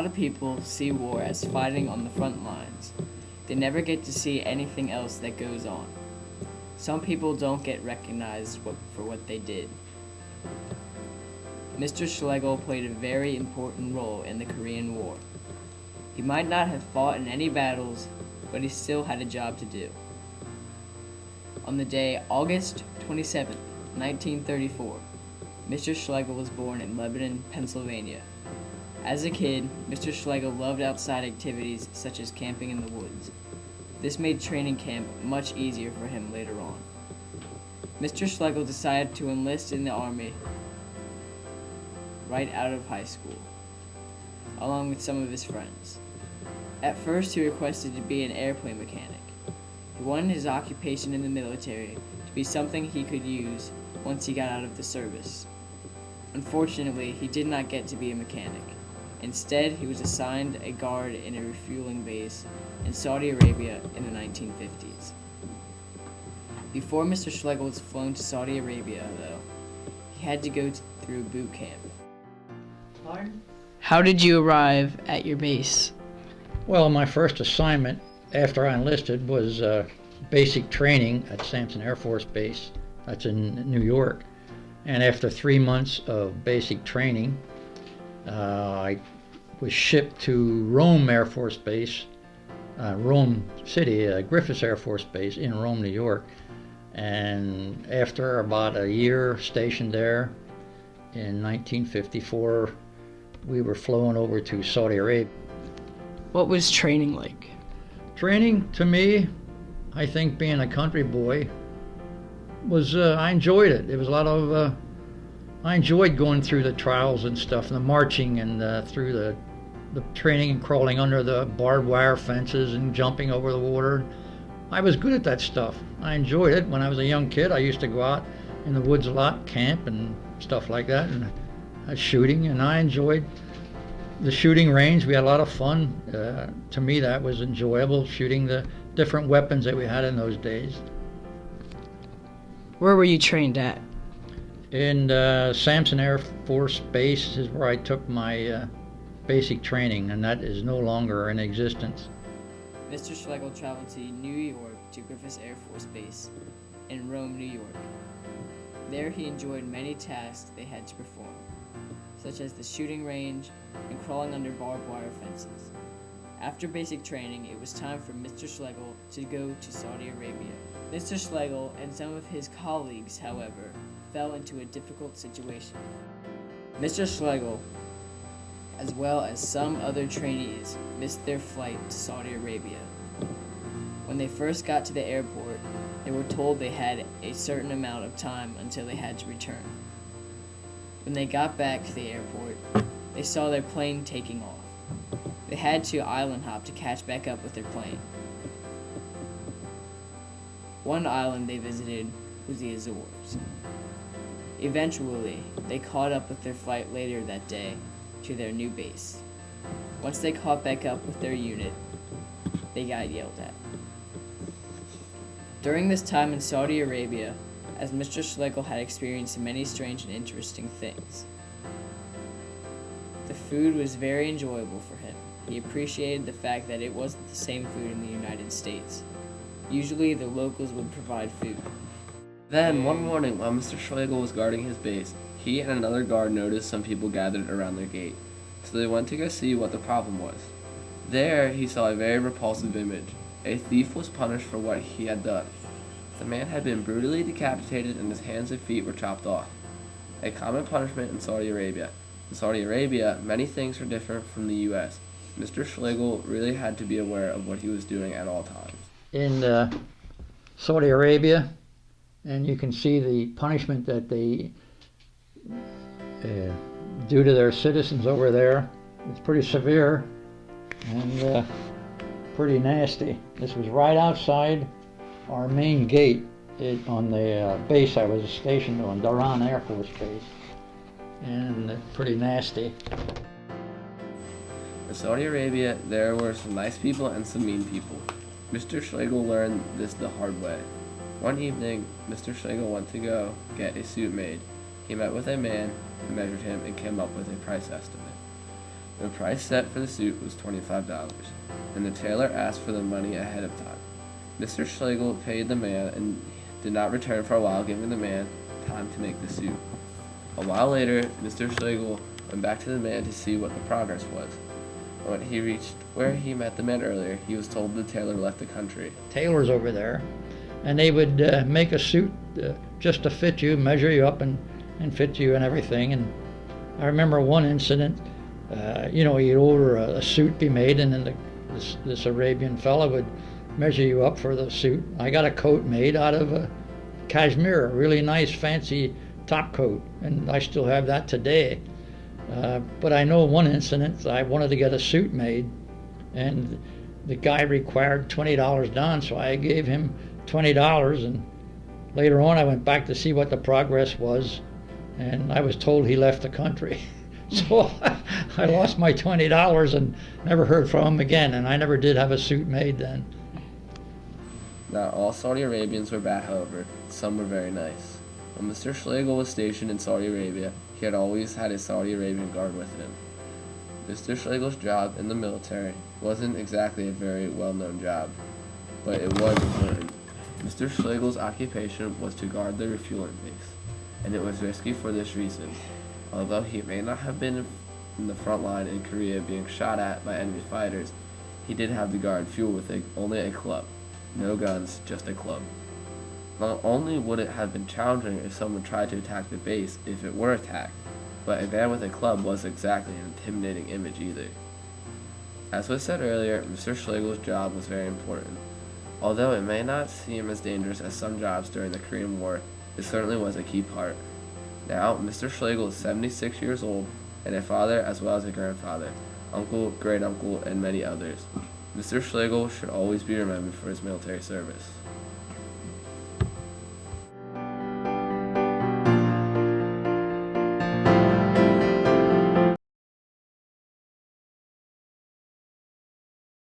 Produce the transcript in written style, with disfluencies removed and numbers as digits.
lot of people see war as fighting on the front lines. They never get to see anything else that goes on. Some people don't get recognized for what they did. Mr. Schlegel played a very important role in the Korean War. He might not have fought in any battles, but he still had a job to do. On the day August 27, 1934, Mr. Schlegel was born in Lebanon, Pennsylvania. As a kid, Mr. Schlegel loved outside activities such as camping in the woods. This made training camp much easier for him later on. Mr. Schlegel decided to enlist in the Army right out of high school, along with some of his friends. At first, he requested to be an airplane mechanic. He wanted his occupation in the military to be something he could use once he got out of the service. Unfortunately, he did not get to be a mechanic. Instead, he was assigned a guard in a refueling base in Saudi Arabia in the 1950s. Before Mr. Schlegel was flown to Saudi Arabia, though, he had to go through boot camp. How did you arrive at your base? Well, my first assignment after I enlisted was basic training at Sampson Air Force Base. That's in New York. And after 3 months of basic training, I was shipped to Rome Air Force Base, Rome City, Griffiths Air Force Base in Rome, New York. And after about a year stationed there, in 1954, we were flown over to Saudi Arabia. What was training like? Training, to me, I think being a country boy, was I enjoyed it. It was a lot of, I enjoyed going through the trials and stuff, and the marching and through the training and crawling under the barbed wire fences and jumping over the water. I was good at that stuff. I enjoyed it. When I was a young kid, I used to go out in the woods a lot, camp and stuff like that, and shooting, and I enjoyed the shooting range. We had a lot of fun. To me, that was enjoyable, shooting the different weapons that we had in those days. Where were you trained at? In Sampson Air Force Base is where I took my basic training, and that is no longer in existence. Mr. Schlegel traveled to New York to Griffiths Air Force Base in Rome, New York. There he enjoyed many tasks they had to perform, such as the shooting range and crawling under barbed wire fences. After basic training, it was time for Mr. Schlegel to go to Saudi Arabia. Mr. Schlegel and some of his colleagues, however, fell into a difficult situation. Mr. Schlegel, as well as some other trainees, missed their flight to Saudi Arabia. When they first got to the airport, they were told they had a certain amount of time until they had to return. When they got back to the airport, they saw their plane taking off. They had to island hop to catch back up with their plane. One island they visited was the Azores. Eventually, they caught up with their flight later that day to their new base. Once they caught back up with their unit, they got yelled at. During this time in Saudi Arabia, as Mr. Schlegel had experienced many strange and interesting things. The food was very enjoyable for him. He appreciated the fact that it wasn't the same food in the United States. Usually, the locals would provide food. Then, one morning, while Mr. Schlegel was guarding his base, he and another guard noticed some people gathered around their gate. So they went to go see what the problem was. There, he saw a very repulsive image. A thief was punished for what he had done. The man had been brutally decapitated and his hands and feet were chopped off. A common punishment in Saudi Arabia. In Saudi Arabia, many things were different from the U.S. Mr. Schlegel really had to be aware of what he was doing at all times. In Saudi Arabia, and you can see the punishment that they do to their citizens over there. It's pretty severe and pretty nasty. This was right outside our main gate on the base I was stationed on, Dhahran Air Force Base, and pretty nasty. In Saudi Arabia, there were some nice people and some mean people. Mr. Schlegel learned this the hard way. One evening, Mr. Schlegel went to go get a suit made. He met with a man who measured him and came up with a price estimate. The price set for the suit was $25, and the tailor asked for the money ahead of time. Mr. Schlegel paid the man and did not return for a while, giving the man time to make the suit. A while later, Mr. Schlegel went back to the man to see what the progress was. When he reached where he met the man earlier, he was told the tailor left the country. Tailors over there, and they would make a suit just to fit you, measure you up and fit you and everything. And I remember one incident, you'd order a suit be made, and then this Arabian fella would measure you up for the suit. I got a coat made out of cashmere, a really nice fancy top coat, and I still have that today. But I know one incident, I wanted to get a suit made, and the guy required $20 down, so I gave him $20, and later on I went back to see what the progress was, and I was told he left the country. So I lost my $20 and never heard from him again, and I never did have a suit made then. Not all Saudi Arabians were bad, however. Some were very nice. When Mr. Schlegel was stationed in Saudi Arabia, he had always had his Saudi Arabian guard with him. Mr. Schlegel's job in the military wasn't exactly a very well-known job, but it was important. Mr. Schlegel's occupation was to guard the refueling base, and it was risky for this reason. Although he may not have been in the front line in Korea being shot at by enemy fighters, he did have to guard fuel with only a club. No guns, just a club. Not only would it have been challenging if someone tried to attack the base if it were attacked, but a man with a club wasn't exactly an intimidating image either. As was said earlier, Mr. Schlegel's job was very important. Although it may not seem as dangerous as some jobs during the Korean War, it certainly was a key part. Now, Mr. Schlegel is 76 years old and a father as well as a grandfather, uncle, great-uncle, and many others. Mr. Schlegel should always be remembered for his military service.